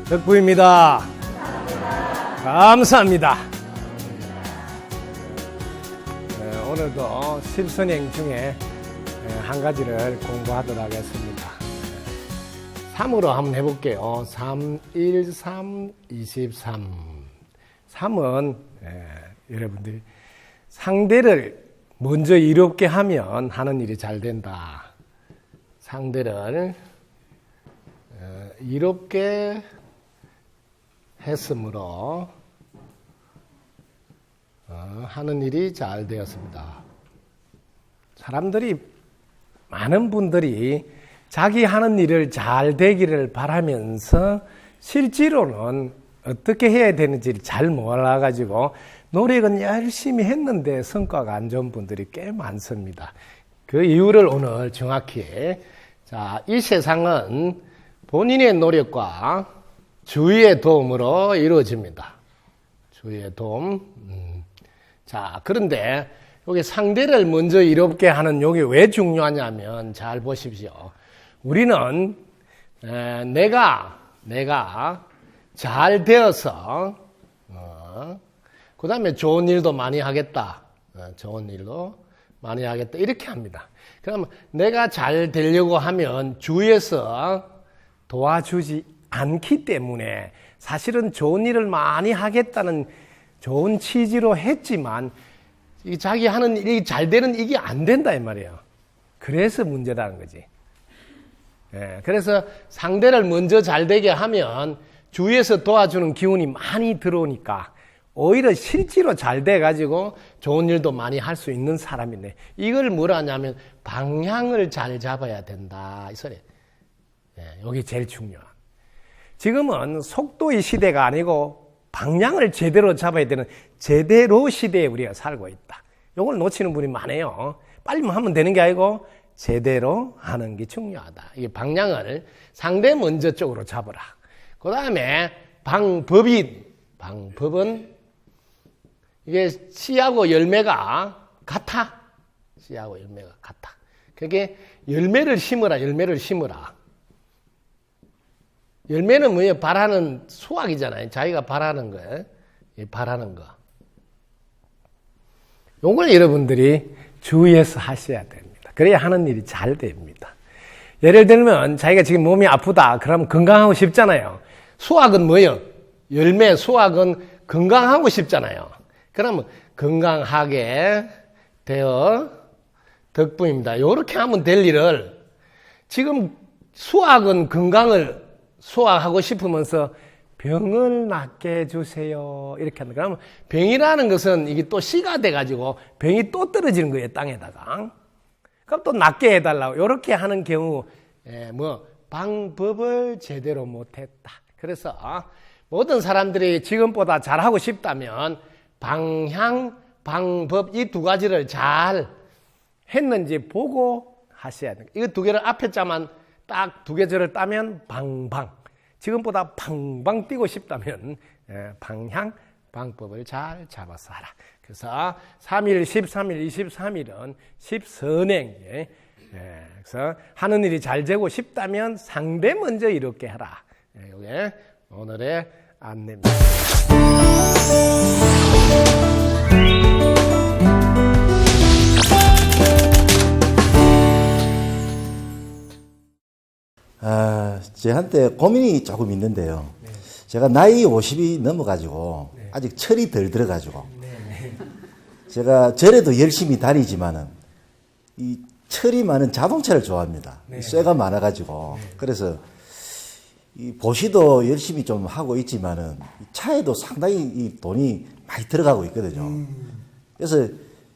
덕부입니다. 감사합니다. 오늘도 십선행 중에 한 가지를 공부하도록 하겠습니다. 3으로 한번 해볼게요. 3, 1, 3, 23. 3은 여러분들 상대를 먼저 이롭게 하면 하는 일이 잘 된다. 상대를 이롭게 했으므로 하는 일이 잘 되었습니다. 사람들이, 많은 분들이 자기 하는 일을 잘 되기를 바라면서 실제로는 어떻게 해야 되는지를 잘 몰라가지고 노력은 열심히 했는데 성과가 안 좋은 분들이 꽤 많습니다. 그 이유를 오늘 정확히, 이 세상은 본인의 노력과 주위의 도움으로 이루어집니다. 주위의 도움. 그런데 여기 상대를 먼저 이롭게 하는 요게 왜 중요하냐면 잘 보십시오. 우리는 내가 잘 되어서 그 다음에 좋은 일도 많이 하겠다. 좋은 일도 많이 하겠다. 이렇게 합니다. 그러면 내가 잘 되려고 하면 주위에서 도와주지 않기 때문에 사실은 좋은 일을 많이 하겠다는 좋은 취지로 했지만 자기 하는 일이 잘 되는 이게 안 된다 이 말이에요. 그래서 문제라는 거지. 그래서 상대를 먼저 잘 되게 하면 주위에서 도와주는 기운이 많이 들어오니까 오히려 실제로 잘 돼가지고 좋은 일도 많이 할 수 있는 사람이네. 이걸 뭐라 하냐면 방향을 잘 잡아야 된다 이 소리. 이게 제일 중요한. 지금은 속도의 시대가 아니고 방향을 제대로 잡아야 되는 제대로 시대에 우리가 살고 있다. 이걸 놓치는 분이 많아요. 빨리만 하면 되는 게 아니고 제대로 하는 게 중요하다. 이게 방향을 상대 먼저 쪽으로 잡아라. 그 다음에 방법은 이게 씨하고 열매가 같아. 씨하고 열매가 같아. 그게 열매를 심어라. 열매는 뭐예요? 바라는 수확이잖아요. 자기가 바라는 거예요. 바라는 거. 요걸 여러분들이 주의해서 하셔야 됩니다. 그래야 하는 일이 잘 됩니다. 예를 들면 자기가 지금 몸이 아프다. 그러면 건강하고 싶잖아요. 수확은 뭐예요? 열매 수확은 건강하고 싶잖아요. 그러면 건강하게 되어 덕분입니다. 요렇게 하면 될 일을 지금 수확은 건강을 수확하고 싶으면서 병을 낫게 해주세요. 이렇게 합니다. 그러면 병이라는 것은 이게 또 씨가 돼가지고 병이 또 떨어지는 거예요, 땅에다가. 그럼 또 낫게 해달라고. 이렇게 하는 경우, 방법을 제대로 못했다. 그래서 모든 사람들이 지금보다 잘하고 싶다면 방향, 방법 이 두 가지를 잘 했는지 보고 하셔야 됩니다. 이거 두 개를 앞에 짜면 딱 두 계절을 따면 방방. 지금보다 방방 뛰고 싶다면 방향, 방법을 잘 잡아서 하라. 그래서 3일, 13일, 23일은 십선행. 그래서 하는 일이 잘 되고 싶다면 상대 먼저 이렇게 하라. 이게 오늘의 안내입니다. 저한테 고민이 조금 있는데요. 네. 제가 나이 50이 넘어가지고 네. 아직 철이 덜 들어가지고 네. 제가 절에도 열심히 다니지만은 이 철이 많은 자동차를 좋아합니다. 네. 쇠가 많아가지고 네. 그래서 이 보시도 열심히 좀 하고 있지만은 이 차에도 상당히 이 돈이 많이 들어가고 있거든요. 그래서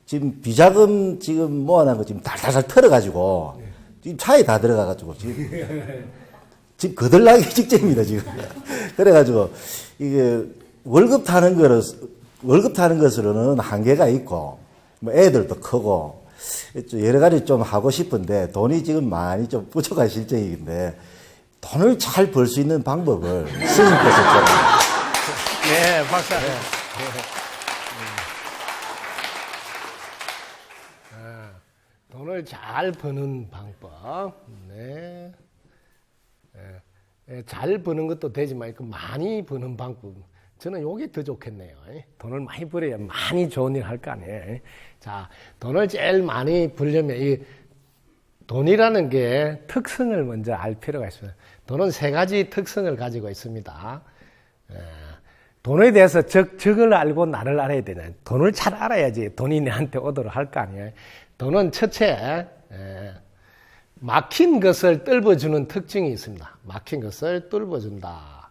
지금 비자금 지금 모아놓은 거 지금 달달달 털어가지고 지금 차에 다 들어가가지고 지금 거들나기 직전입니다 지금. 그래가지고 이게 월급 타는 것으로는 한계가 있고 뭐 애들도 크고 여러 가지 좀 하고 싶은데 돈이 지금 많이 좀 부족한 실정인데 돈을 잘 벌 수 있는 방법을 스님께서 좀. 네, 박사. 네. 돈을 잘 버는 방법. 네. 잘 버는 것도 되지만 많이 버는 방법. 저는 이게 더 좋겠네요. 돈을 많이 벌어야 많이 좋은 일 할 거 아니에요. 자, 돈을 제일 많이 벌려면 이 돈이라는 게 특성을 먼저 알 필요가 있습니다. 돈은 세 가지 특성을 가지고 있습니다. 돈에 대해서 적을 알고 나를 알아야 되네. 돈을 잘 알아야지 돈이 내한테 오도록 할 거 아니에요. 돈은 첫째, 막힌 것을 뚫어주는 특징이 있습니다. 막힌 것을 뚫어준다.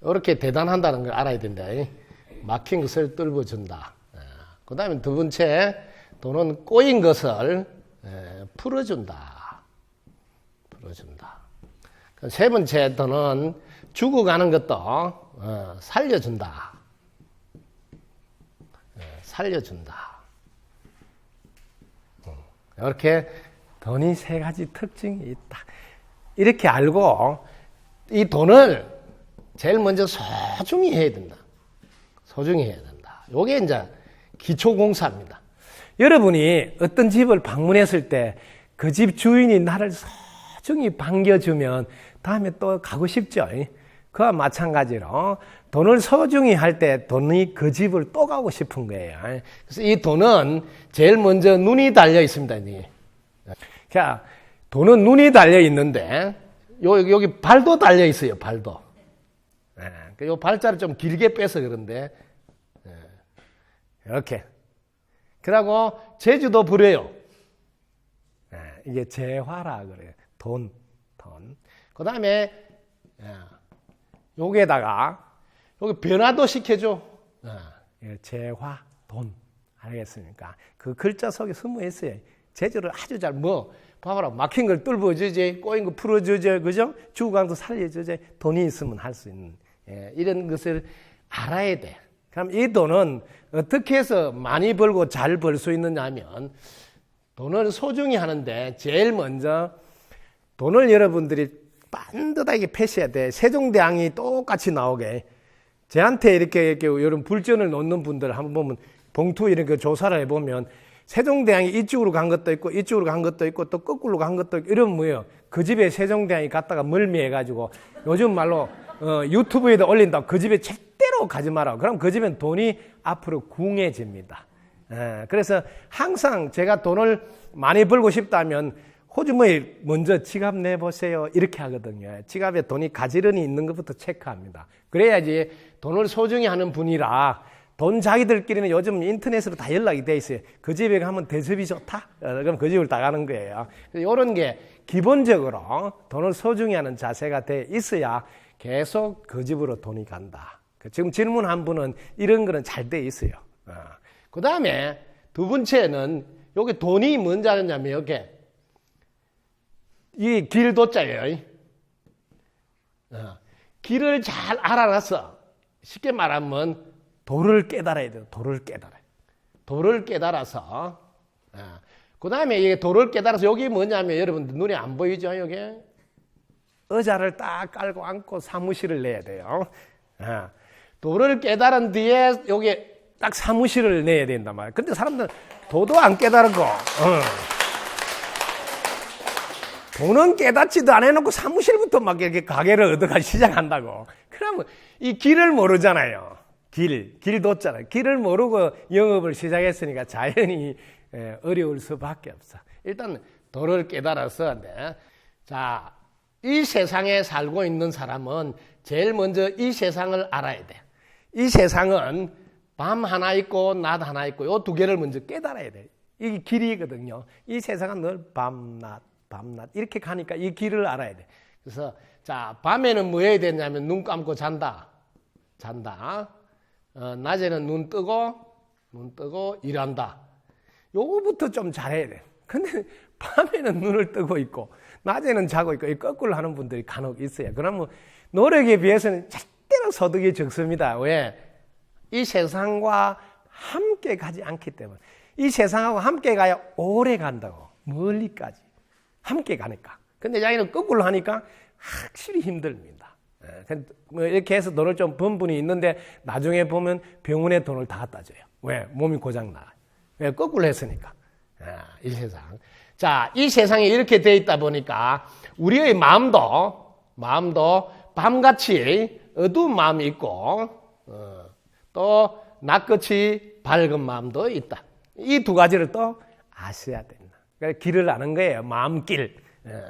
이렇게 대단한다는 걸 알아야 된다. 막힌 것을 뚫어준다. 그 다음에 두 번째, 돈은 꼬인 것을 풀어준다. 풀어준다. 세 번째, 돈은 죽어가는 것도 살려준다. 살려준다. 이렇게 돈이 세 가지 특징이 있다. 이렇게 알고 이 돈을 제일 먼저 소중히 해야 된다. 소중히 해야 된다. 이게 이제 기초공사입니다. 여러분이 어떤 집을 방문했을 때 그 집 주인이 나를 소중히 반겨주면 다음에 또 가고 싶죠. 그와 마찬가지로 돈을 소중히 할 때 돈이 그 집을 또 가고 싶은 거예요. 그래서 이 돈은 제일 먼저 눈이 달려 있습니다. 자, 돈은 눈이 달려 있는데 여기 발도 달려 있어요. 발도. 이 발자를 좀 길게 빼서 그런데 이렇게. 그러고 재주도 부려요. 이게 재화라 그래요. 돈. 그 다음에 여기에다가 여기 변화도 시켜줘. 재화, 돈. 알겠습니까? 그 글자 속에 숨어 있어요. 재주를 아주 잘 봐봐라. 막힌 걸 뚫어주지, 꼬인 거 풀어주지, 그죠? 죽어간 거 살려주지. 돈이 있으면 할 수 있는 이런 것을 알아야 돼. 그럼 이 돈은 어떻게 해서 많이 벌고 잘 벌 수 있느냐 하면 돈을 소중히 하는데 제일 먼저 돈을 여러분들이 반듯하게 패셔야 돼. 세종대왕이 똑같이 나오게. 저한테 이렇게 이런 불전을 놓는 분들 한번 보면 봉투 이렇게 조사를 해보면 세종대왕이 이쪽으로 간 것도 있고 이쪽으로 간 것도 있고 또 거꾸로 간 것도 있고 이러면 뭐예요? 그 집에 세종대왕이 갔다가 멀미해가지고 요즘 말로 유튜브에도 올린다고 그 집에 절대로 가지 마라. 그럼 그 집엔 돈이 앞으로 궁해집니다. 그래서 항상 제가 돈을 많이 벌고 싶다면 호주머니 먼저 지갑 내보세요. 이렇게 하거든요. 지갑에 돈이 가지런히 있는 것부터 체크합니다. 그래야지 돈을 소중히 하는 분이라 돈 자기들끼리는 요즘 인터넷으로 다 연락이 돼 있어요. 그 집에 가면 대접이 좋다? 그럼 그 집을 다 가는 거예요. 이런 게 기본적으로 돈을 소중히 하는 자세가 돼 있어야 계속 그 집으로 돈이 간다. 지금 질문한 분은 이런 거는 잘 돼 있어요. 그 다음에 두 번째는 여기 돈이 뭔지 아느냐면 여기 이 길도자예요. 길을 잘 알아놔서 쉽게 말하면 도를 깨달아야 돼요. 도를 깨달아서 그 다음에 이 도를 깨달아서 여기 뭐냐면 여러분들 눈에 안 보이죠? 여기 의자를 딱 깔고 앉고 사무실을 내야 돼요. 도를 깨달은 뒤에 여기 딱 사무실을 내야 된단 말이에요. 근데 사람들은 도도 안 깨달고 돈은 깨닫지도 안 해놓고 사무실부터 막 이렇게 가게를 얻어가 시작한다고. 그러면 이 길을 모르잖아요. 길도잖아요. 길을 모르고 영업을 시작했으니까 자연히 어려울 수밖에 없어. 일단 도를 깨달아서 자, 이 세상에 살고 있는 사람은 제일 먼저 이 세상을 알아야 돼. 이 세상은 밤 하나 있고 낮 하나 있고 이 두 개를 먼저 깨달아야 돼. 이게 길이거든요. 이 세상은 늘 밤낮 이렇게 가니까 이 길을 알아야 돼. 그래서 자, 밤에는 뭐 해야 되냐면 눈 감고 잔다. 낮에는 눈 뜨고 일한다. 요거부터 좀 잘해야 돼. 근데 밤에는 눈을 뜨고 있고 낮에는 자고 있고 거꾸로 하는 분들이 간혹 있어요. 그러면 노력에 비해서는 절대로 소득이 적습니다. 왜? 이 세상과 함께 가지 않기 때문에. 이 세상하고 함께 가야 오래 간다고. 멀리까지. 함께 가니까. 근데 자기는 거꾸로 하니까 확실히 힘듭니다. 뭐 이렇게 해서 돈을 좀 번 분이 있는데 나중에 보면 병원에 돈을 다 갖다 줘요. 왜? 몸이 고장나. 왜? 거꾸로 했으니까. 이 세상. 자, 이 세상에 이렇게 돼 있다 보니까 우리의 마음도 밤같이 어두운 마음이 있고 또 낮같이 밝은 마음도 있다. 이 두 가지를 또 아셔야 된다. 그러니까 길을 아는 거예요. 마음길.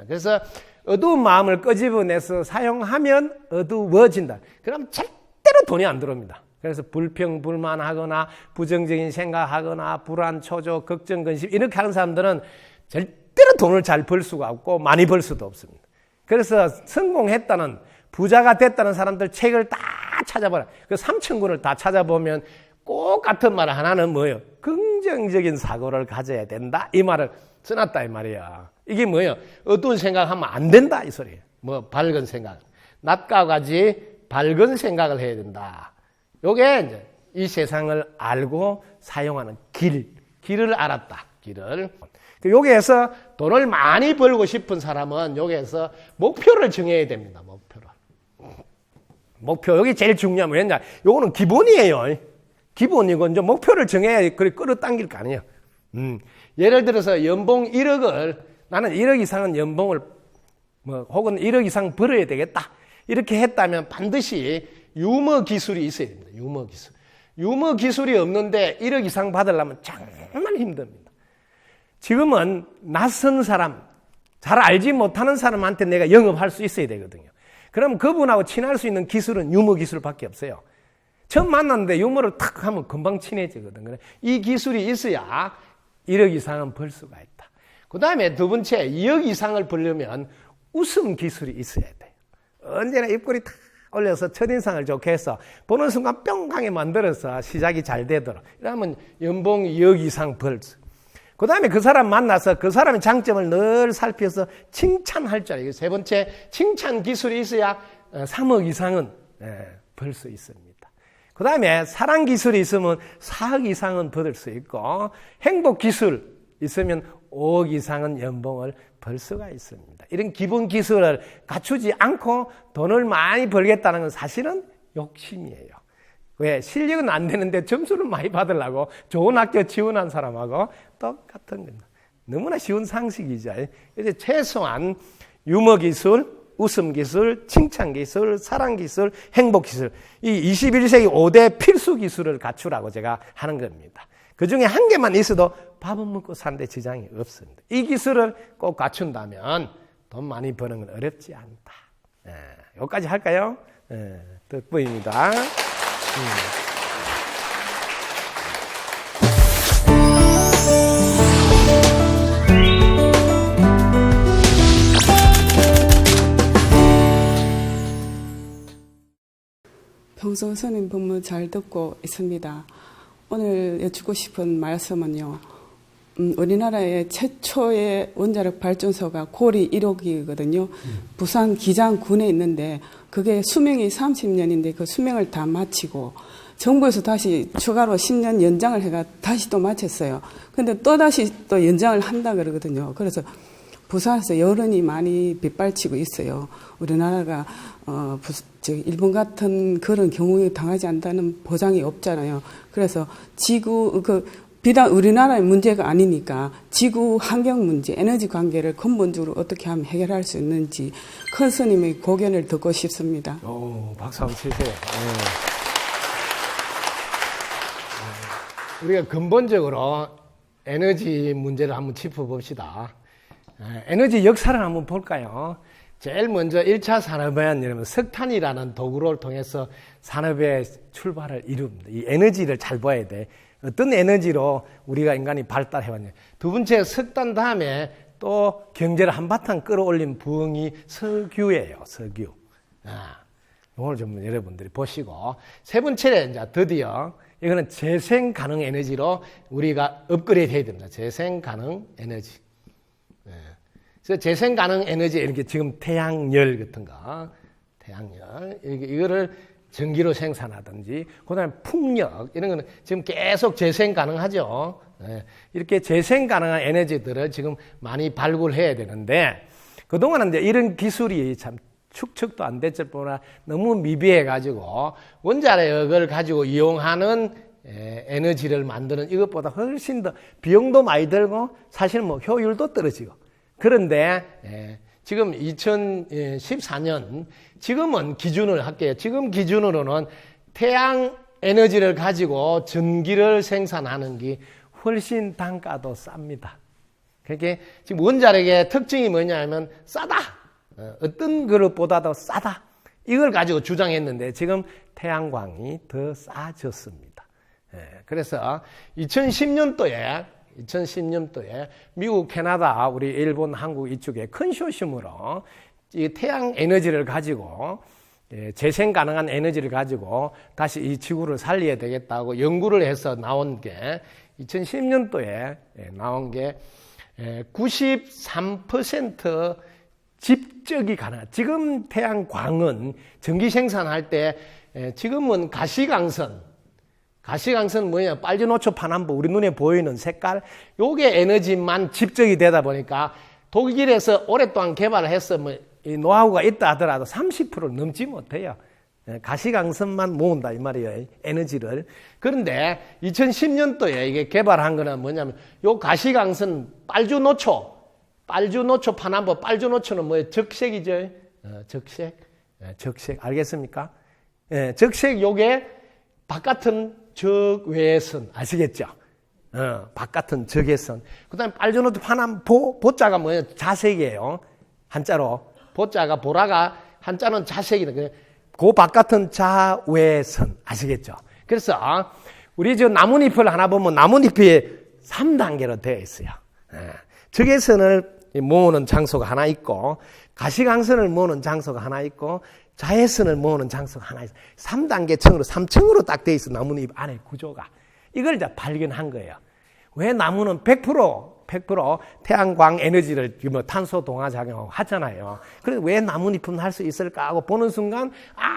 그래서 어두운 마음을 끄집어내서 사용하면 어두워진다. 그럼 절대로 돈이 안 들어옵니다. 그래서 불평, 불만하거나 부정적인 생각하거나 불안, 초조, 걱정, 근심 이렇게 하는 사람들은 절대로 돈을 잘 벌 수가 없고 많이 벌 수도 없습니다. 그래서 성공했다는 부자가 됐다는 사람들 책을 다 찾아봐라. 그 3,000권을 다 찾아보면 꼭 같은 말 하나는 뭐예요? 긍정적인 사고를 가져야 된다. 이 말을 써놨다 이 말이야. 이게 뭐예요? 어두운 생각하면 안 된다 이 소리예요. 뭐 밝은 생각. 낮과 같이 밝은 생각을 해야 된다. 요게 이제 이 세상을 알고 사용하는 길을 알았다. 길을. 여기에서 돈을 많이 벌고 싶은 사람은 여기에서 목표를 정해야 됩니다. 목표. 여기 제일 중요한 건 뭐냐? 요거는 기본이에요. 기본이고 이제 목표를 정해야 그래 끌어당길 거 아니에요. 예를 들어서 연봉 1억을 나는 1억 이상은 연봉을 혹은 1억 이상 벌어야 되겠다. 이렇게 했다면 반드시 유머 기술이 있어야 됩니다. 유머 기술이 없는데 1억 이상 받으려면 정말 힘듭니다. 지금은 낯선 사람, 잘 알지 못하는 사람한테 내가 영업할 수 있어야 되거든요. 그럼 그분하고 친할 수 있는 기술은 유머 기술밖에 없어요. 처음 만났는데 유머를 탁 하면 금방 친해지거든요. 이 기술이 있어야 1억 이상은 벌 수가 있다. 그 다음에 두 번째, 2억 이상을 벌려면 웃음 기술이 있어야 돼요. 언제나 입꼬리 탁 올려서 첫인상을 좋게 해서 보는 순간 뿅 하게 만들어서 시작이 잘 되도록. 이러면 연봉 2억 이상 벌 수. 그 다음에 그 사람 만나서 그 사람의 장점을 늘 살펴서 칭찬할 줄 알아요. 세 번째, 칭찬 기술이 있어야 3억 이상은 벌 수 있습니다. 그 다음에 사랑 기술이 있으면 4억 이상은 벌 수 있고 행복 기술 있으면 5억 이상은 연봉을 벌 수가 있습니다. 이런 기본 기술을 갖추지 않고 돈을 많이 벌겠다는 건 사실은 욕심이에요. 왜? 실력은 안 되는데 점수를 많이 받으려고 좋은 학교 지원한 사람하고 똑같은 겁니다. 너무나 쉬운 상식이죠. 이제 최소한 유머 기술, 웃음 기술, 칭찬 기술, 사랑 기술, 행복 기술. 이 21세기 5대 필수 기술을 갖추라고 제가 하는 겁니다. 그 중에 한 개만 있어도 밥은 먹고 사는데 지장이 없습니다. 이 기술을 꼭 갖춘다면 돈 많이 버는 건 어렵지 않다. 여기까지 할까요? 덕분입니다. 평소 선생님 법문 잘 듣고 있습니다. 오늘 여쭙고 싶은 말씀은요. 우리나라의 최초의 원자력 발전소가 고리 1호기거든요. 부산 기장군에 있는데 그게 수명이 30년인데 그 수명을 다 마치고 정부에서 다시 추가로 10년 연장을 해가 다시 또 마쳤어요. 근데 또 다시 또 연장을 한다 그러거든요. 그래서 부산에서 여론이 많이 빗발치고 있어요. 우리나라가 일본 같은 그런 경우에 당하지 않는다는 보장이 없잖아요. 그래서 비단 우리나라의 문제가 아니니까 지구 환경 문제, 에너지 관계를 근본적으로 어떻게 하면 해결할 수 있는지 큰 스님의 고견을 듣고 싶습니다. 박수 한번 치세요. 우리가 근본적으로 에너지 문제를 한번 짚어봅시다. 에너지 역사를 한번 볼까요? 제일 먼저 1차 산업은 여러분 석탄이라는 도구를 통해서 산업의 출발을 이룹니다. 이 에너지를 잘 봐야 돼. 어떤 에너지로 우리가 인간이 발달해왔냐. 두 번째 석탄 다음에 또 경제를 한바탕 끌어올린 부흥이 석유예요. 석유. 이걸 좀 여러분들이 보시고 세 번째에 이제 드디어 이거는 재생 가능 에너지로 우리가 업그레이드 해야 됩니다. 재생 가능 에너지. 그래서 재생 가능 에너지 이렇게 지금 태양열 같은 거, 태양열 이거를 전기로 생산하든지, 그다음에 풍력 이런 거는 지금 계속 재생 가능하죠. 이렇게 재생 가능한 에너지들을 지금 많이 발굴해야 되는데 그동안은 이제 이런 기술이 참 축적도 안 됐을 뿐만 너무 미비해가지고 원자력을 가지고 이용하는 에너지를 만드는 이것보다 훨씬 더 비용도 많이 들고 사실 뭐 효율도 떨어지고 그런데 지금 2014년 지금은 기준을 할게요. 지금 기준으로는 태양 에너지를 가지고 전기를 생산하는 게 훨씬 단가도 쌉니다. 그렇게 지금 원자력의 특징이 뭐냐면 싸다. 어떤 것보다도 싸다. 이걸 가지고 주장했는데 지금 태양광이 더 싸졌습니다. 그래서 2010년도에 미국, 캐나다, 우리 일본, 한국 이쪽에 컨소시엄으로 이 태양 에너지를 가지고 재생 가능한 에너지를 가지고 다시 이 지구를 살려야 되겠다고 연구를 해서 나온 게 2010년도에 나온 게 93% 집적이 가능한. 지금 태양광은 전기 생산할 때 지금은 가시광선 뭐냐? 빨주노초 파남보 우리 눈에 보이는 색깔 요게 에너지만 집적이 되다 보니까 독일에서 오랫동안 개발을 해서 뭐 이 노하우가 있다 하더라도 30%를 넘지 못해요. 가시광선만 모은다 이 말이에요. 에너지를. 그런데 2010년도에 이게 개발한 거는 뭐냐면 요 가시광선 빨주노초 파남보 빨주노초는 뭐예요? 적색이죠. 적색 알겠습니까? 적색 요게 바깥은 적외선 아시겠죠? 바깥은 적외선. 그다음에 빨주노초 파남보 보자가 뭐예요? 자색이에요. 한자로 보자가 보라가 한자는 자색이다. 그 바깥은 자외선 아시겠죠? 그래서 우리 저 나뭇잎을 하나 보면 나뭇잎이 3단계로 되어 있어요. 적외선을 모으는 장소가 하나 있고 가시광선을 모으는 장소가 하나 있고 자외선을 모으는 장소가 하나 있어요. 3단계 층으로 3층으로 딱 되어 있어. 나뭇잎 안에 구조가. 이걸 이제 발견한 거예요. 왜 나무는 100% 태양광 에너지를 뭐 탄소 동화 작용하고 하잖아요. 그래서 왜 나뭇잎은 할 수 있을까 하고 보는 순간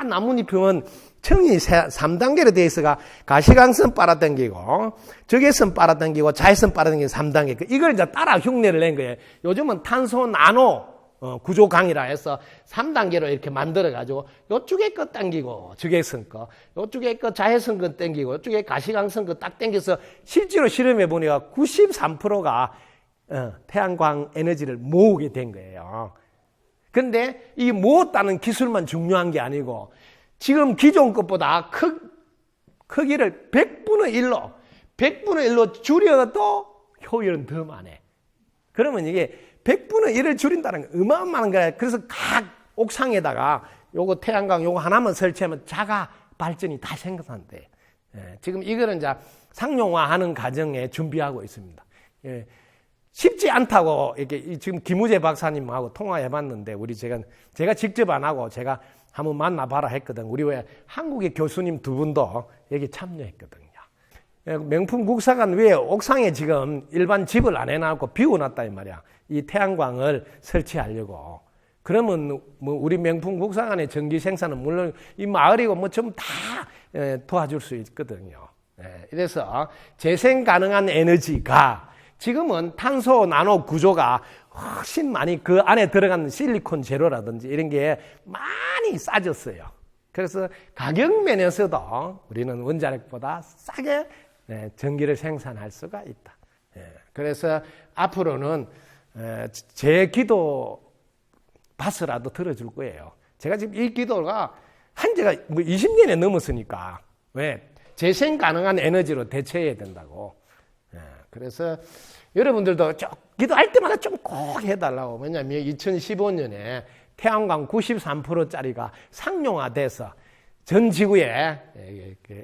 나뭇잎은 층이 3단계로 되어 있어가 가시광선 빨아당기고 적외선 빨아당기고 자외선 빨아당기고 3단계. 이걸 이제 따라 흉내를 낸 거예요. 요즘은 탄소 나노 구조강이라 해서 3단계로 이렇게 만들어가지고 요쪽에 거 당기고 적외선 거, 요쪽에 거 자외선 거 당기고 요쪽에 가시광선 거 딱 당겨서 실제로 실험해 보니까 93%가 태양광 에너지를 모으게 된 거예요. 그런데 이 모았다는 기술만 중요한 게 아니고 지금 기존 것보다 크기를 100분의 1로 줄여도 효율은 더 많아. 그러면 이게 100분의 1을 줄인다는 거 어마어마한 거야. 그래서 각 옥상에다가 요거 태양광 요거 하나만 설치하면 자가 발전이 다 생산돼. 지금 이거는 이제 상용화하는 과정에 준비하고 있습니다. 쉽지 않다고 이렇게 지금 김우재 박사님하고 통화해봤는데 제가 직접 안 하고 제가 한번 만나봐라 했거든. 우리 왜 한국의 교수님 두 분도 여기 참여했거든요. 명품 국사관 위에 옥상에 지금 일반 집을 안 해놨고 비워놨다 이 말이야. 이 태양광을 설치하려고. 그러면 뭐 우리 명품 국사관의 전기 생산은 물론 이 마을이고 뭐 좀 다 도와줄 수 있거든요. 그래서 재생 가능한 에너지가 지금은 탄소 나노 구조가 훨씬 많이 그 안에 들어간 실리콘 재료라든지 이런 게 많이 싸졌어요. 그래서 가격 면에서도 우리는 원자력보다 싸게 전기를 생산할 수가 있다. 그래서 앞으로는 제 기도 봐서라도 들어줄 거예요. 제가 지금 이 기도가 한지가 뭐 20년이 넘었으니까 왜 재생 가능한 에너지로 대체해야 된다고. 그래서 여러분들도 기도할 때마다 좀 꼭 해달라고. 왜냐하면 2015년에 태양광 93%짜리가 상용화돼서 전 지구에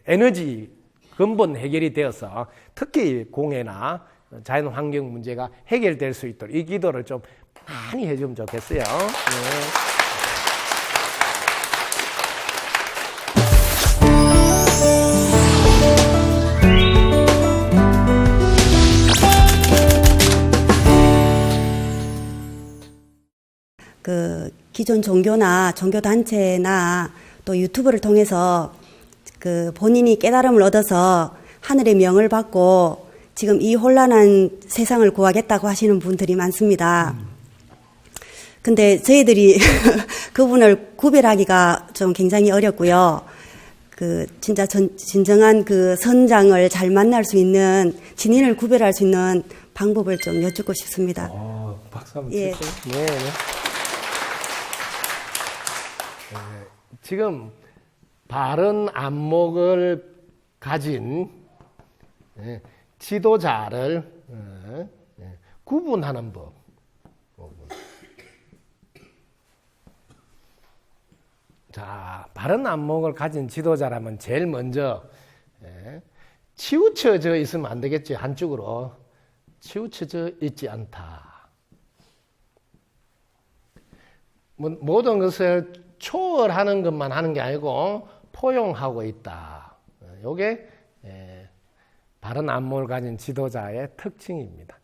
에너지 근본 해결이 되어서 특히 공해나 자연 환경 문제가 해결될 수 있도록 이 기도를 좀 많이 해주면 좋겠어요. 네. 그 기존 종교나 종교단체나 또 유튜브를 통해서 그 본인이 깨달음을 얻어서 하늘의 명을 받고 지금 이 혼란한 세상을 구하겠다고 하시는 분들이 많습니다. 근데 저희들이 그분을 구별하기가 좀 굉장히 어렵고요. 그 진짜 진정한 그 선장을 잘 만날 수 있는 진인을 구별할 수 있는 방법을 좀 여쭙고 싶습니다. 박수 한번 예. 치세요. 네. 지금 바른 안목을 가진 지도자를 구분하는 법. 자, 바른 안목을 가진 지도자라면 제일 먼저 치우쳐져 있으면 안 되겠지. 한쪽으로 치우쳐져 있지 않다. 모든 것을 초월하는 것만 하는 게 아니고 포용하고 있다. 이게 바른 안목을 가진 지도자의 특징입니다.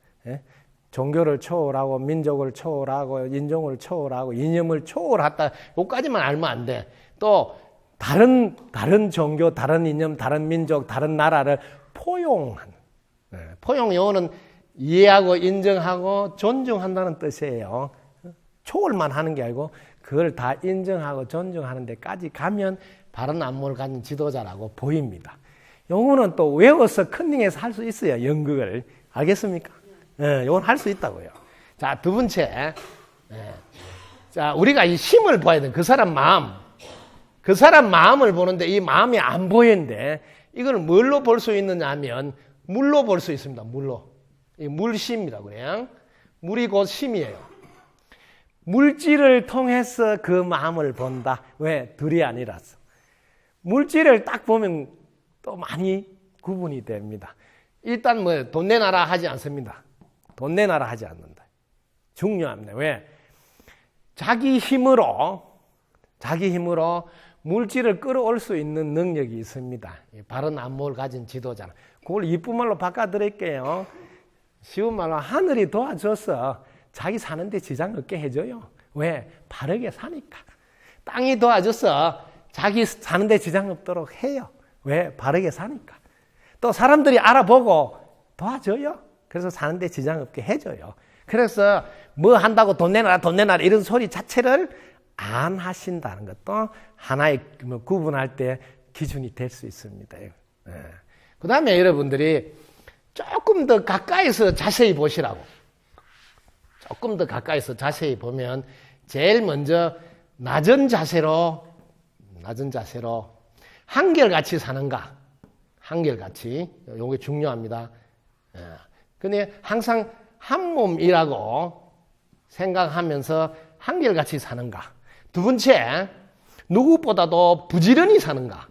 종교를 초월하고 민족을 초월하고 인종을 초월하고 이념을 초월했다. 여기까지만 알면 안 돼. 또 다른 종교, 다른 이념, 다른 민족, 다른 나라를 포용한. 포용 용어는 이해하고 인정하고 존중한다는 뜻이에요. 초월만 하는 게 아니고 그걸 다 인정하고 존중하는 데까지 가면 바른 안목을 가진 지도자라고 보입니다. 요거는 또 외워서 컨닝해서 할 수 있어요. 연극을. 알겠습니까? 요건 할 수 있다고요. 자, 두 번째. 자, 우리가 이 힘을 봐야 돼. 그 사람 마음. 그 사람 마음을 보는데 이 마음이 안 보이는데 이걸 뭘로 볼 수 있느냐 하면 물로 볼 수 있습니다. 물로. 이 물심이라고 그래요. 물이 곧 심이에요. 물질을 통해서 그 마음을 본다. 왜? 들이 아니라서. 물질을 딱 보면 또 많이 구분이 됩니다. 일단 돈 내놔라 하지 않습니다. 돈 내놔라 하지 않는다. 중요합니다. 왜? 자기 힘으로 물질을 끌어올 수 있는 능력이 있습니다. 바른 안목을 가진 지도자는. 그걸 이쁜 말로 바꿔드릴게요. 쉬운 말로 하늘이 도와줘서 자기 사는데 지장 없게 해줘요. 왜? 바르게 사니까. 땅이 도와줘서 자기 사는데 지장 없도록 해요. 왜? 바르게 사니까. 또 사람들이 알아보고 도와줘요. 그래서 사는데 지장 없게 해줘요. 그래서 뭐 한다고 돈 내놔라 이런 소리 자체를 안 하신다는 것도 하나의 구분할 때 기준이 될 수 있습니다. 그 다음에 여러분들이 조금 더 가까이서 자세히 보시라고. 조금 더 가까이서 자세히 보면 제일 먼저 낮은 자세로 한결같이 사는가. 한결같이. 이게 중요합니다. 근데 항상 한 몸이라고 생각하면서 한결같이 사는가. 두 번째, 누구보다도 부지런히 사는가.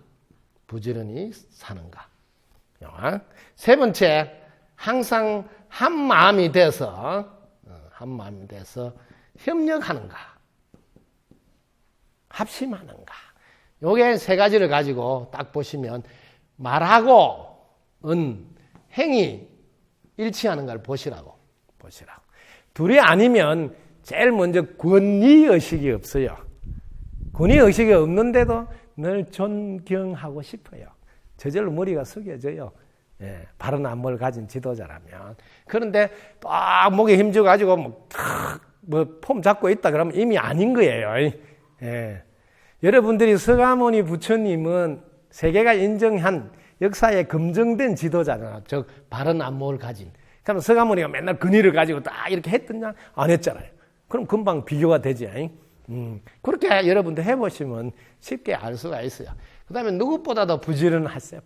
세 번째, 항상 한 마음이 돼서 협력하는가. 합심하는가. 요게 세 가지를 가지고 딱 보시면 말하고 행위 일치하는가를 보시라고. 둘이 아니면 제일 먼저 권위의식이 없어요. 권위의식이 없는데도 늘 존경하고 싶어요. 저절로 머리가 숙여져요. 바른 안목을 가진 지도자라면. 그런데 딱 목에 힘줘가지고 폼 잡고 있다 그러면 이미 아닌 거예요. 여러분들이 서가모니 부처님은 세계가 인정한 역사에 검증된 지도자잖아. 즉 바른 안목을 가진. 그럼 서가모니가 맨날 근위를 가지고 딱 이렇게 했더냐? 안 했잖아요. 그럼 금방 비교가 되지. 그렇게 여러분들 해보시면 쉽게 알 수가 있어요. 그 다음에 누구보다도 부지런하세요.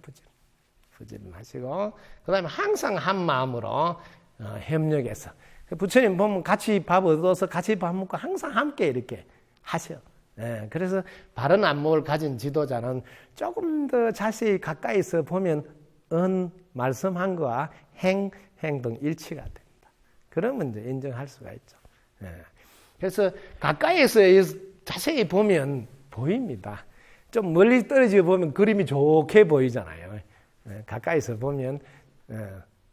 부지런하시고 그 다음에 항상 한 마음으로 협력해서. 부처님 보면 같이 밥 얻어서 같이 밥 먹고 항상 함께 이렇게 하셔. 그래서 바른 안목을 가진 지도자는 조금 더 자세히 가까이서 보면 말씀한 거와 행동 일치가 됩니다. 그러면 이제 인정할 수가 있죠. 예. 그래서 가까이에서 자세히 보면 보입니다. 좀 멀리 떨어져 보면 그림이 좋게 보이잖아요. 예. 가까이서 보면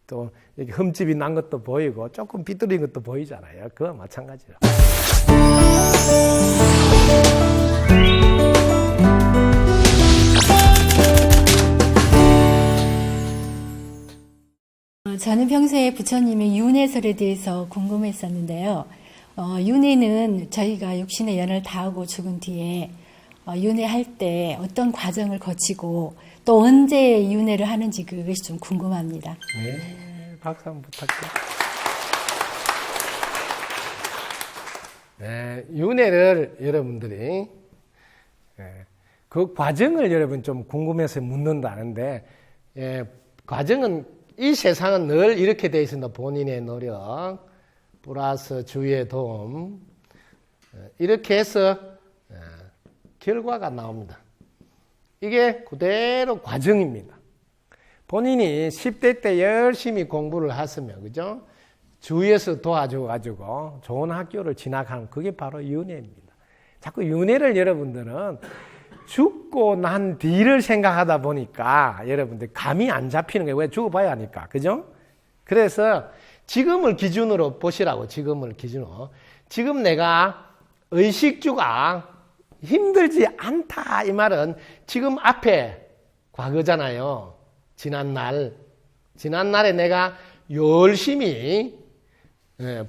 또 이렇게 흠집이 난 것도 보이고 조금 비뚤어진 것도 보이잖아요. 그거 마찬가지로. 저는 평소에 부처님의 윤회설에 대해서 궁금했었는데요. 윤회는 저희가 육신의 연을 다하고 죽은 뒤에 윤회할 때 어떤 과정을 거치고 또 언제 윤회를 하는지 그것이 좀 궁금합니다. 네, 박수 한번 부탁드립니다. 네, 윤회를 여러분들이 그 과정을 여러분 좀 궁금해서 묻는다는데 과정은 이 세상은 늘 이렇게 되어 있습니다. 본인의 노력 플러스 주위의 도움 이렇게 해서 결과가 나옵니다. 이게 그대로 과정입니다. 본인이 10대 때 열심히 공부를 했으면 그죠? 주위에서 도와줘가지고 좋은 학교를 진학하는 그게 바로 윤회입니다. 자꾸 윤회를 여러분들은 죽고 난 뒤를 생각하다 보니까 여러분들 감이 안 잡히는 거예요. 왜 죽어봐야 하니까. 그죠? 그래서 지금을 기준으로 보시라고, 지금을 기준으로. 지금 내가 의식주가 힘들지 않다 이 말은 지금 앞에 과거잖아요. 지난날에 내가 열심히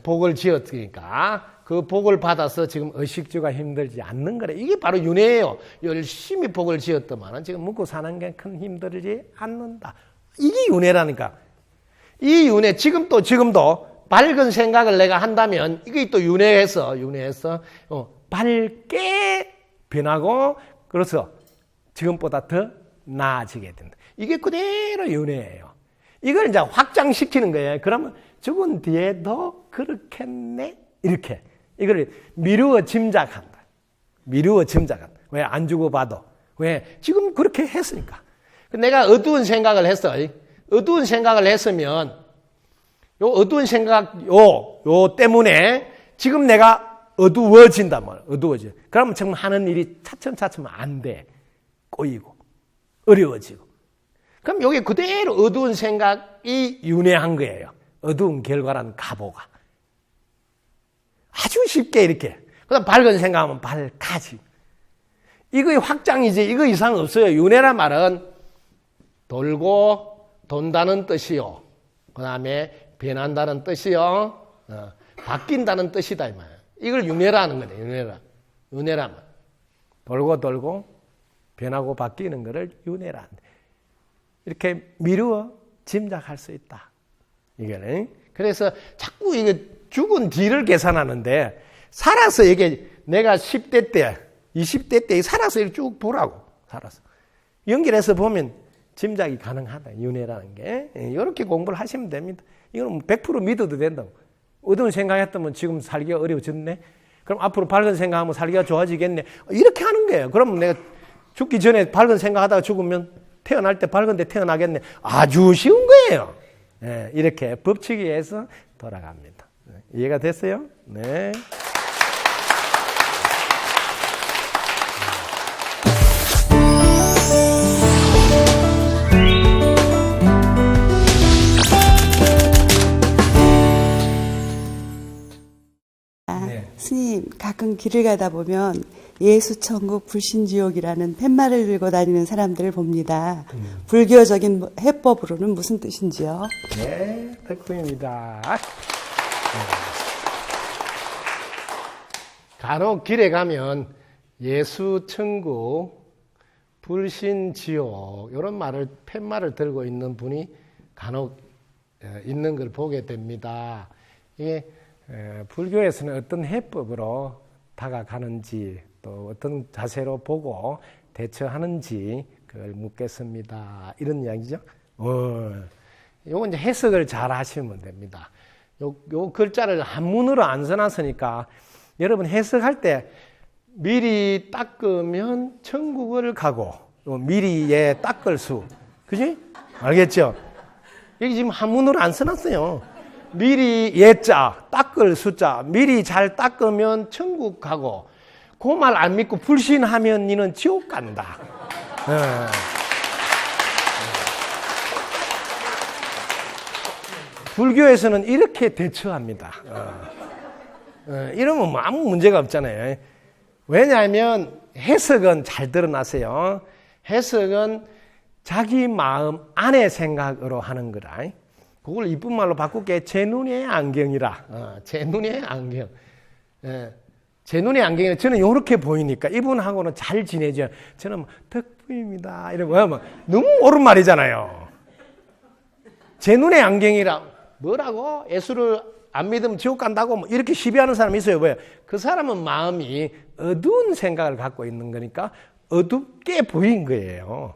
복을 지었으니까 그 복을 받아서 지금 의식주가 힘들지 않는 거래. 이게 바로 윤회예요. 열심히 복을 지었더만 지금 먹고 사는 게 큰 힘들지 않는다. 이게 윤회라니까. 이 윤회 지금도 밝은 생각을 내가 한다면 이게 또 윤회해서 밝게 변하고 그래서 지금보다 더 나아지게 된다. 이게 그대로 윤회예요. 이걸 이제 확장시키는 거예요. 그러면 죽은 뒤에도 그렇겠네 이렇게. 이걸 미루어 짐작한다. 왜 안 주고 봐도. 왜? 지금 그렇게 했으니까. 내가 어두운 생각을 했어. 어두운 생각을 했으면, 요 어두운 생각, 요 때문에 지금 내가 어두워진단 말이야. 어두워져. 그러면 정말 하는 일이 차츰차츰 안 돼. 꼬이고, 어려워지고. 그럼 여기 그대로 어두운 생각이 윤회한 거예요. 어두운 결과라는 가보가. 아주 쉽게 이렇게. 그 다음 밝은 생각하면 밝아지. 이거의 확장이지. 이거 이상 없어요. 윤회란 말은 돌고 돈다는 뜻이요. 그 다음에 변한다는 뜻이요. 바뀐다는 뜻이다. 이 말이에요. 이걸 윤회라는 거예요. 윤회란 말. 돌고 변하고 바뀌는 거를 윤회란. 이렇게 미루어 짐작할 수 있다. 이거는. 그래서 자꾸 이거 죽은 뒤를 계산하는데 살아서 이게 내가 10대 때 20대 때 살아서 이렇게 쭉 보라고. 살아서 연결해서 보면 짐작이 가능하다. 윤회라는 게. 이렇게 공부를 하시면 됩니다. 이건 100% 믿어도 된다고. 어두운 생각했다면 지금 살기가 어려워졌네. 그럼 앞으로 밝은 생각하면 살기가 좋아지겠네. 이렇게 하는 거예요. 그럼 내가 죽기 전에 밝은 생각하다가 죽으면 태어날 때 밝은 데 태어나겠네. 아주 쉬운 거예요. 이렇게 법칙에 의해서 돌아갑니다. 이해가 됐어요? 네. 스님, 가끔 길을 가다 보면 예수천국 불신지옥이라는 팻말을 들고 다니는 사람들을 봅니다. 불교적인 해법으로는 무슨 뜻인지요? 네, 덕분입니다. 간혹 길에 가면 예수천국, 불신지옥 이런 말을 팻말을 들고 있는 분이 간혹 있는 걸 보게 됩니다. 이게 불교에서는 어떤 해법으로 다가가는지 또 어떤 자세로 보고 대처하는지 그걸 묻겠습니다. 이런 이야기죠. 요거 이제 해석을 잘 하시면 됩니다. 요 글자를 한문으로 안 써놨으니까 여러분 해석할 때 미리 닦으면 천국을 가고 미리에 닦을 수, 그지? 알겠죠? 여기 지금 한문으로 안 써놨어요. 미리 예자, 닦을 숫자, 미리 잘 닦으면 천국 가고, 그 말 안 믿고 불신하면 니는 지옥 간다. 불교에서는 이렇게 대처합니다. 이러면 뭐 아무 문제가 없잖아요. 왜냐하면 해석은 잘 드러나세요. 해석은 자기 마음 안의 생각으로 하는 거라. 그걸 이쁜 말로 바꿀게. 제 눈의 안경이라. 제 눈의 안경. 제 눈의 안경이 저는 이렇게 보이니까 이분하고는 잘 지내죠. 저는 뭐 덕부입니다. 이러면 너무 옳은 말이잖아요. 제 눈의 안경이라. 뭐라고? 예수를 안 믿으면 지옥 간다고 뭐 이렇게 시비하는 사람이 있어요. 왜요? 그 사람은 마음이 어두운 생각을 갖고 있는 거니까 어둡게 보인 거예요.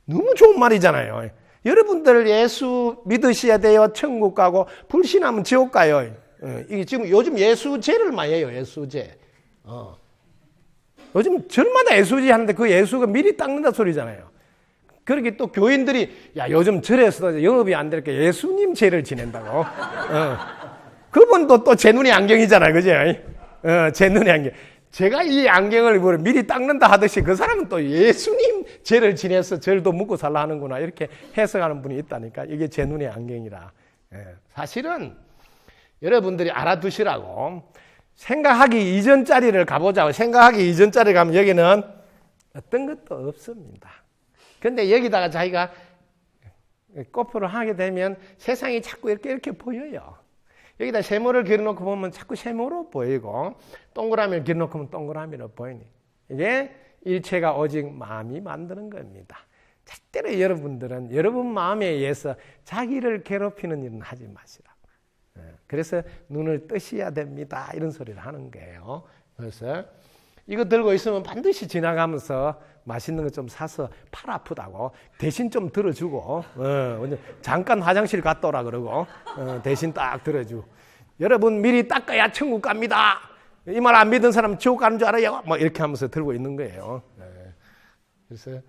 너무 좋은 말이잖아요. 여러분들 예수 믿으셔야 돼요. 천국 가고 불신하면 지옥 가요. 이게 지금 요즘 예수제를 많이 해요. 예수제. 요즘 절마다 예수제 하는데 그 예수가 미리 닦는다 소리잖아요. 그렇게 또 교인들이 야 요즘 절에서도 영업이 안 되니까 예수님 제를 지낸다고. 그분도 또 제 눈이 안경이잖아요. 그죠? 제 눈이 안경. 제가 이 안경을 미리 닦는다 하듯이 그 사람은 또 예수님 죄를 지내서 절도 묻고 살라 하는구나 이렇게 해석하는 분이 있다니까. 이게 제 눈의 안경이라. 사실은 여러분들이 알아두시라고 생각하기 이전 자리를 가보자고. 생각하기 이전 자리에 가면 여기는 어떤 것도 없습니다. 근데 여기다가 자기가 꼬프를 하게 되면 세상이 자꾸 이렇게 보여요. 여기다 세모를 그려놓고 보면 자꾸 세모로 보이고 동그라미를 그려놓고 보면 동그라미로 보이니 이게 일체가 오직 마음이 만드는 겁니다. 절대로 여러분들은 여러분 마음에 의해서 자기를 괴롭히는 일은 하지 마시라. 그래서 눈을 뜨셔야 됩니다. 이런 소리를 하는 거예요. 그래서 이거 들고 있으면 반드시 지나가면서 맛있는 거 좀 사서 팔 아프다고 대신 좀 들어주고 잠깐 화장실 갔다 오라 그러고 대신 딱 들어주고 여러분 미리 닦아야 천국 갑니다. 이 말 안 믿은 사람 지옥 가는 줄 알아요? 뭐 이렇게 하면서 들고 있는 거예요. 그래서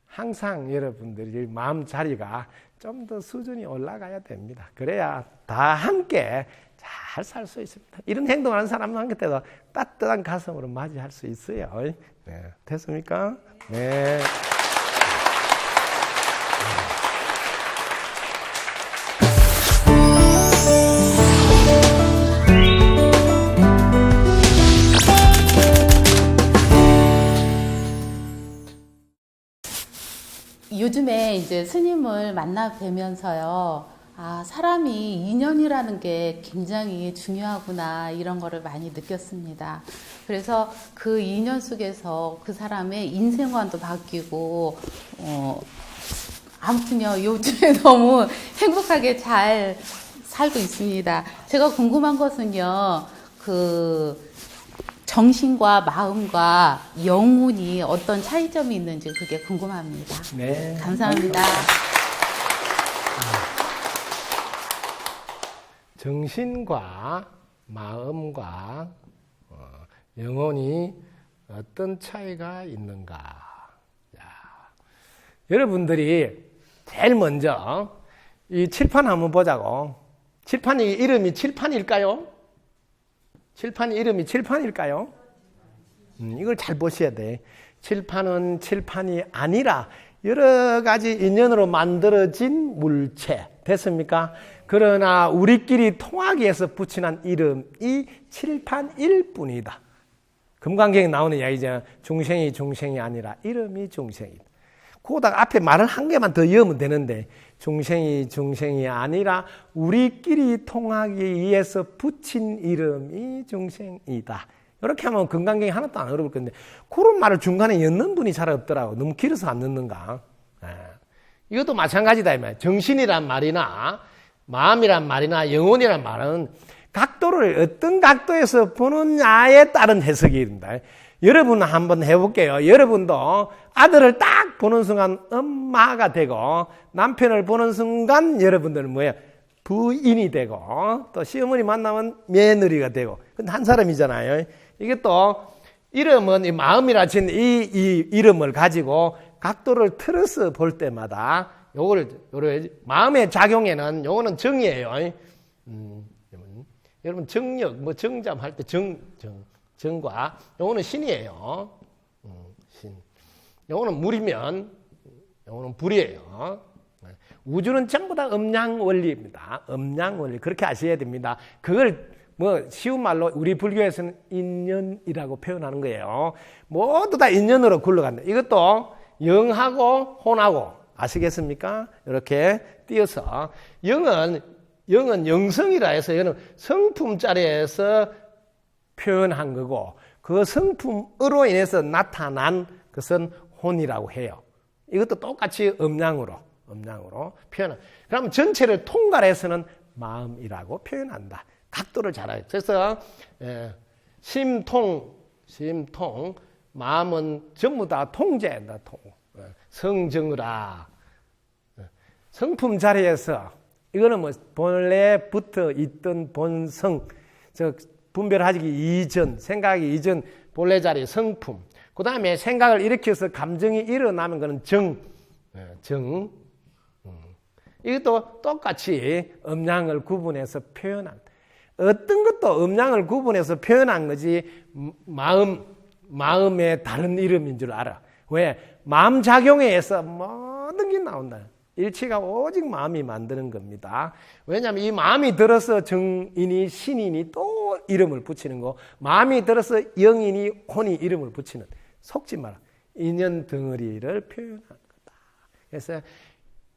항상 여러분들이 마음 자리가 좀 더 수준이 올라가야 됩니다. 그래야 다 함께 잘 살 수 있습니다. 이런 행동하는 사람한테도 따뜻한 가슴으로 맞이할 수 있어요. 네. 됐습니까? 네. 요즘에 이제 스님을 만나 뵈면서요. 아, 사람이 인연이라는 게 굉장히 중요하구나 이런 거를 많이 느꼈습니다. 그래서 그 인연 속에서 그 사람의 인생관도 바뀌고 아무튼요 요즘에 너무 행복하게 잘 살고 있습니다. 제가 궁금한 것은요 그 정신과 마음과 영혼이 어떤 차이점이 있는지 그게 궁금합니다. 네. 감사합니다. 정신과 마음과 영혼이 어떤 차이가 있는가? 야, 여러분들이 제일 먼저 이 칠판 한번 보자고. 칠판이 이름이 칠판일까요? 칠판 이름이 칠판일까요? 이걸 잘 보셔야 돼. 칠판은 칠판이 아니라 여러 가지 인연으로 만들어진 물체. 됐습니까? 그러나 우리끼리 통하기 위해서 붙여난 이름이 칠판일 뿐이다. 금강경에 나오는 이야기잖아. 중생이 아니라 이름이 중생이다. 그거다가 앞에 말을 한 개만 더 이으면 되는데 중생이 아니라 우리끼리 통하기 위해서 붙인 이름이 중생이다. 이렇게 하면 금강경이 하나도 안 어려울 건데 그런 말을 중간에 엮는 분이 잘 없더라고. 너무 길어서 안 넣는가. 이것도 마찬가지다 이 말이야. 정신이란 말이나 마음이란 말이나 영혼이란 말은 각도를 어떤 각도에서 보느냐에 따른 해석이 있습니다. 여러분 한번 해볼게요. 여러분도 아들을 딱 보는 순간 엄마가 되고 남편을 보는 순간 여러분들은 뭐예요? 부인이 되고 또 시어머니 만나면 며느리가 되고 근데 한 사람이잖아요. 이게 또 이름은 이 마음이라 친 이 이름을 가지고 각도를 틀어서 볼 때마다 요거를 마음의 작용에는 요거는 정이에요. 여러분 정력 뭐 정잠 할 때 정과 요거는 신이에요. 신. 요거는 물이면 요거는 불이에요. 우주는 전부 다 음양 원리입니다. 음양 원리 그렇게 아셔야 됩니다. 그걸 뭐 쉬운 말로 우리 불교에서는 인연이라고 표현하는 거예요. 모두 다 인연으로 굴러간다. 이것도 영하고 혼하고 아시겠습니까? 이렇게 띄어서 영은 영성이라 해서 얘는 성품자리에서 표현한 거고 그 성품으로 인해서 나타난 것은 혼이라고 해요. 이것도 똑같이 음양으로 표현한. 그러면 전체를 통괄해서는 마음이라고 표현한다. 각도를 잘 알아요. 그래서 심통 마음은 전부 다 통제한다. 성정으라 성품 자리에서 이거는 뭐 본래부터 있던 본성 분별하기 이전 생각이 이전 본래 자리 성품 그 다음에 생각을 일으켜서 감정이 일어나면 그는 정 이것도 똑같이 음양을 구분해서 표현한다. 어떤 것도 음양을 구분해서 표현한 거지 마음의 다른 이름인 줄 알아. 왜? 마음 작용에 의해서 모든 게 나온다. 일체가 오직 마음이 만드는 겁니다. 왜냐하면 이 마음이 들어서 정인이 신인이 또 이름을 붙이는 거 마음이 들어서 영인이 혼이 이름을 붙이는 속지 마라. 인연 덩어리를 표현한 거다. 그래서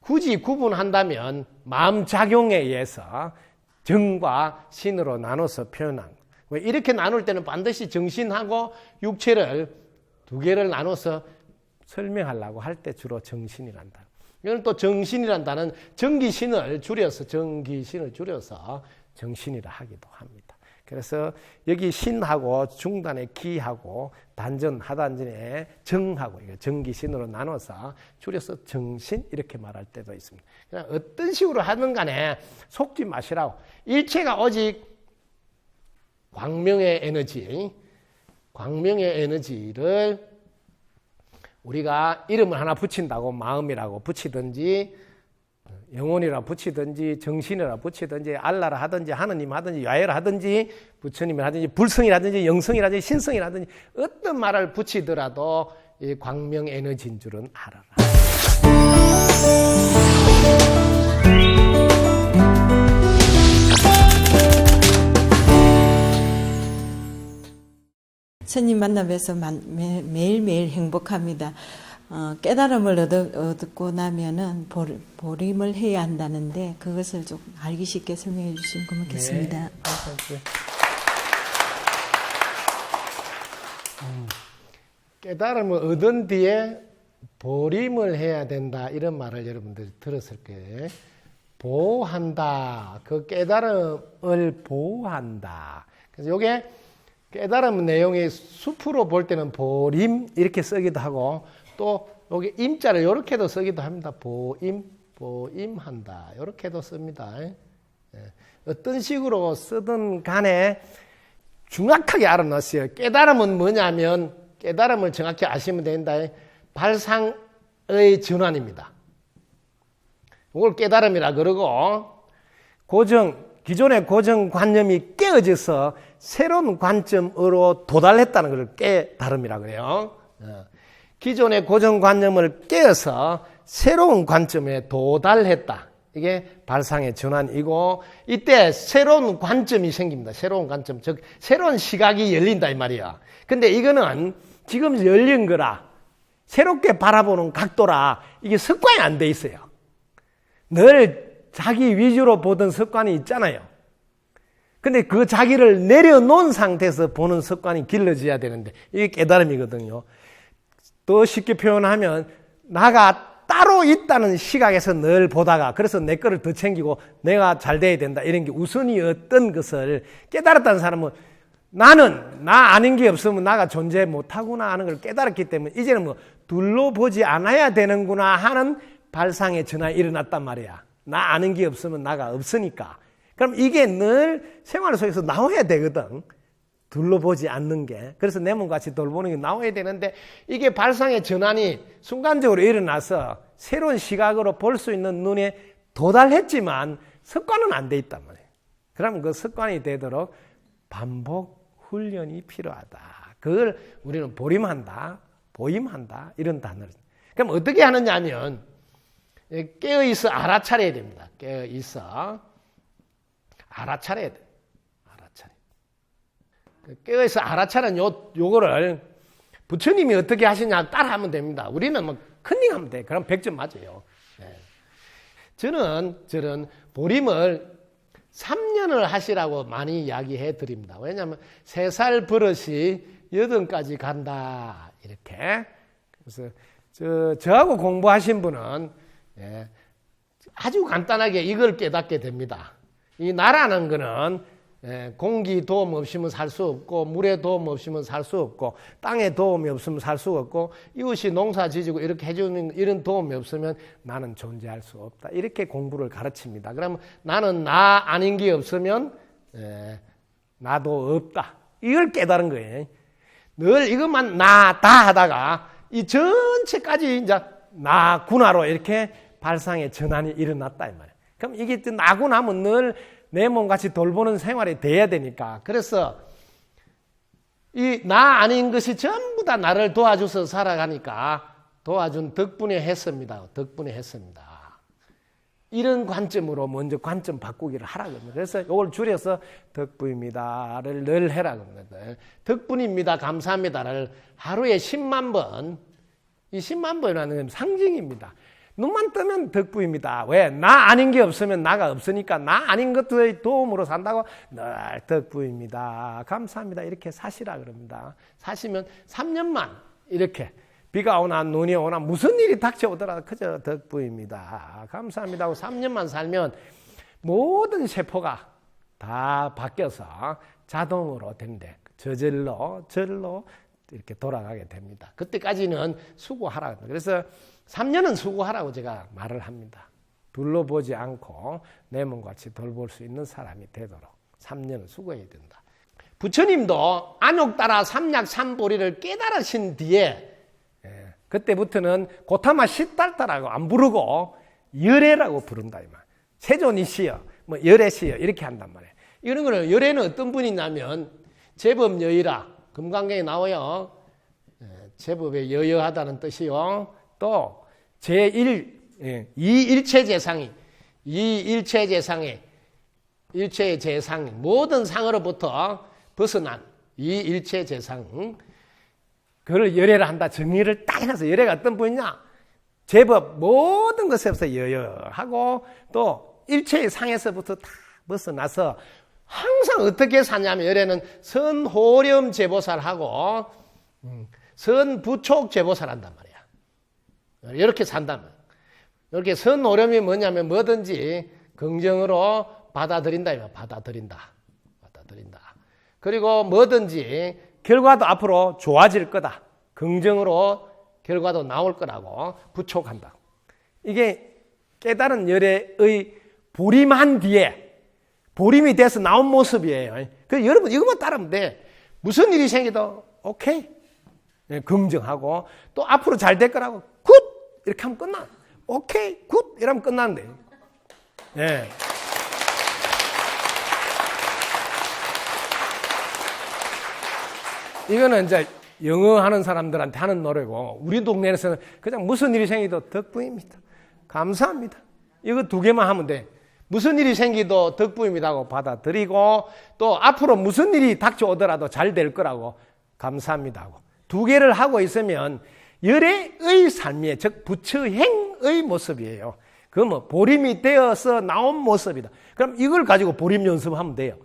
굳이 구분한다면 마음 작용에 의해서 정과 신으로 나눠서 표현한 거. 왜 이렇게 나눌 때는 반드시 정신하고 육체를 두 개를 나눠서 설명하려고 할 때 주로 정신이란다. 이건 또 정신이란다는 정기신을 줄여서 정신이라 하기도 합니다. 그래서 여기 신하고 중단에 기하고 단전 하단전에 정하고 이거 정기신으로 나눠서 줄여서 정신 이렇게 말할 때도 있습니다. 그냥 어떤 식으로 하든 간에 속지 마시라고. 일체가 오직 광명의 에너지를 우리가 이름을 하나 붙인다고 마음이라고 붙이든지 영혼이라 붙이든지 정신이라 붙이든지 알라라 하든지 하느님 하든지 야외라 하든지 부처님이라 하든지 불성이라든지 영성이라든지 신성이라든지 어떤 말을 붙이더라도 이 광명 에너지인 줄은 알아라. 스님 만나뵈서 매일매일 행복합니다. 깨달음을 얻고 나면은 보림을 해야 한다는데 그것을 좀 알기 쉽게 설명해 주시면 고맙겠습니다. 네. 깨달음을 얻은 뒤에 보림을 해야 된다 이런 말을 여러분들이 들었을 거예요. 보호한다. 그 깨달음을 보호한다. 그래서 이게 깨달음 내용이 수프로 볼 때는 보림 이렇게 쓰기도 하고 또 여기 임자를 이렇게도 쓰기도 합니다. 보임한다 이렇게도 씁니다. 어떤 식으로 쓰든 간에 정확하게 알아놨어요. 깨달음은 뭐냐면 깨달음을 정확히 아시면 된다. 발상의 전환입니다. 이걸 깨달음이라 그러고 기존의 고정관념이 깨어져서 새로운 관점으로 도달했다는 걸 깨달음이라 그래요. 기존의 고정관념을 깨어서 새로운 관점에 도달했다. 이게 발상의 전환이고 이때 새로운 관점이 생깁니다. 새로운 관점, 즉 새로운 시각이 열린다 이 말이야. 근데 이거는 지금 열린 거라 새롭게 바라보는 각도라 이게 습관이 안 돼 있어요. 늘 자기 위주로 보던 습관이 있잖아요. 근데 그 자기를 내려놓은 상태에서 보는 습관이 길러져야 되는데 이게 깨달음이거든요. 더 쉽게 표현하면 나가 따로 있다는 시각에서 늘 보다가 그래서 내 거를 더 챙기고 내가 잘 돼야 된다 이런 게 우선이었던 것을 깨달았다는 사람은 나는 나 아닌 게 없으면 나가 존재 못하구나 하는 걸 깨달았기 때문에 이제는 뭐 둘러보지 않아야 되는구나 하는 발상의 전환이 일어났단 말이야. 나 아는 게 없으면 나가 없으니까. 그럼 이게 늘 생활 속에서 나와야 되거든. 둘러보지 않는 게. 그래서 내 몸같이 돌보는 게 나와야 되는데 이게 발상의 전환이 순간적으로 일어나서 새로운 시각으로 볼 수 있는 눈에 도달했지만 습관은 안 돼 있단 말이에요. 그러면 그 습관이 되도록 반복 훈련이 필요하다. 그걸 우리는 보림한다, 보임한다 이런 단어를. 그럼 어떻게 하느냐 하면 깨어있어 알아차려야 됩니다. 깨어있어 알아차려야 돼. 알아차려. 깨어있어 알아차린 요거를 부처님이 어떻게 하시냐 따라하면 됩니다. 우리는 뭐 컨닝하면 돼. 그럼 100점 맞아요. 네. 저는 보림을 3년을 하시라고 많이 이야기해 드립니다. 왜냐하면 3살 버릇이 8까지 간다. 이렇게. 그래서 저하고 공부하신 분은 아주 간단하게 이걸 깨닫게 됩니다. 이 나라는 거는 공기 도움 없이면 살 수 없고 물에 도움 없이면 살 수 없고 땅에 도움이 없으면 살 수 없고 이웃이 농사 지지고 이렇게 해주는 이런 도움이 없으면 나는 존재할 수 없다. 이렇게 공부를 가르칩니다. 그러면 나는 나 아닌 게 없으면 나도 없다. 이걸 깨달은 거예요. 늘 이것만 나다 하다가 이 전체까지 이제 나구나로 이렇게 발상의 전환이 일어났다 이 말이에요. 그럼 이게 나고 나면 늘 내 몸같이 돌보는 생활이 돼야 되니까. 그래서 이 나 아닌 것이 전부 다 나를 도와줘서 살아가니까 도와준 덕분에 했습니다. 덕분에 했습니다. 이런 관점으로 먼저 관점 바꾸기를 하라고 합니다. 그래서 이걸 줄여서 덕분입니다를 늘 해라고 합니다. 덕분입니다. 감사합니다를 하루에 10만 번, 이 10만 번이라는 건 상징입니다. 눈만 뜨면 덕분입니다. 왜? 나 아닌 게 없으면 나가 없으니까 나 아닌 것들의 도움으로 산다고 늘 덕분입니다. 감사합니다. 이렇게 사시라 그럽니다. 사시면 3년만 이렇게 비가 오나 눈이 오나 무슨 일이 닥쳐오더라도 그저 덕분입니다. 감사합니다 하고 3년만 살면 모든 세포가 다 바뀌어서 자동으로 된대. 저절로 이렇게 돌아가게 됩니다. 그때까지는 수고하라. 그래서 3년은 수고하라고 제가 말을 합니다. 둘러보지 않고 내 몸같이 돌볼 수 있는 사람이 되도록 3년은 수고해야 된다. 부처님도 안욕따라 삼약 삼보리를 깨달으신 뒤에 그때부터는 고타마 시달따라고 안 부르고 열애라고 부른다 이 말. 세존이시여, 뭐 열애시여 이렇게 한단 말이에요. 이런 거는 열애는 어떤 분이냐면 제법 여의라 금강경에 나와요. 제법의 여여하다는 뜻이요. 또 이일체 재상이 이일체 재상의 일체의 재상 모든 상으로부터 벗어난 이일체 재상 그걸 열애를 한다. 정의를 딱 해서 열애가 어떤 분이냐? 제법 모든 것에서 여여하고 또 일체의 상에서부터 다 벗어나서 항상 어떻게 사냐면 열애는 선호렴 제보살하고 선부촉 제보살 한단 말이야. 이렇게 산단 말이야. 이렇게 선호렴이 뭐냐면 뭐든지 긍정으로 받아들인다. 받아들인다. 그리고 뭐든지 결과도 앞으로 좋아질 거다. 긍정으로 결과도 나올 거라고 부촉한다. 이게 깨달은 열애의 보림한 뒤에 보림이 돼서 나온 모습이에요. 그 여러분 이것만 따르면 돼. 무슨 일이 생기도 오케이. 긍정하고 또 앞으로 잘 될 거라고 굿 이렇게 하면 끝나. 오케이 굿 이러면 끝나는데. 예. 이거는 이제 영어 하는 사람들한테 하는 노래고 우리 동네에서는 그냥 무슨 일이 생기도 덕분입니다. 감사합니다. 이거 2개만 하면 돼. 무슨 일이 생기도 덕분입니다 하고 받아들이고 또 앞으로 무슨 일이 닥쳐오더라도 잘 될 거라고 감사합니다 하고 2개를 하고 있으면 열애의 삶이에요. 즉 부처행의 모습이에요. 그 뭐 보림이 되어서 나온 모습이다. 그럼 이걸 가지고 보림 연습하면 돼요.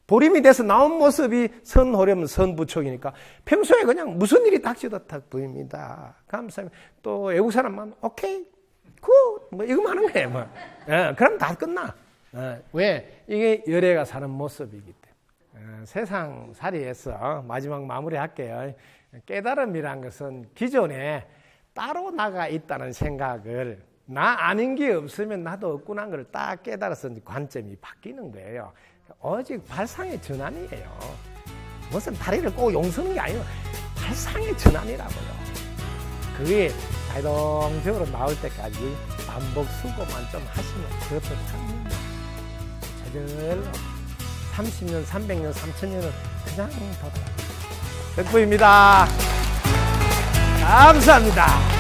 보림이 돼서 나온 모습이 선호렴 선부촉이니까 평소에 그냥 무슨 일이 닥쳐도 덕분입니다. 감사합니다. 또 외국 사람만 오케이 굿 뭐 이거만 하는 거예요. 뭐. 그럼 다 끝나. 왜? 이게 열애가 사는 모습이기 때문에. 세상 살이에서 마지막 마무리할게요. 깨달음이란 것은 기존에 따로 나가 있다는 생각을 나 아닌 게 없으면 나도 없구나 하는 걸 딱 깨달아서 관점이 바뀌는 거예요. 오직 발상의 전환이에요. 무슨 다리를 꼭 용서는 게 아니고 발상의 전환이라고요. 그게 자동적으로 나올 때까지 반복 수고만 좀 하시면 그것도 참 저절로 30년, 300년, 3000년은 그냥 돌아가요. 덕부입니다. 감사합니다.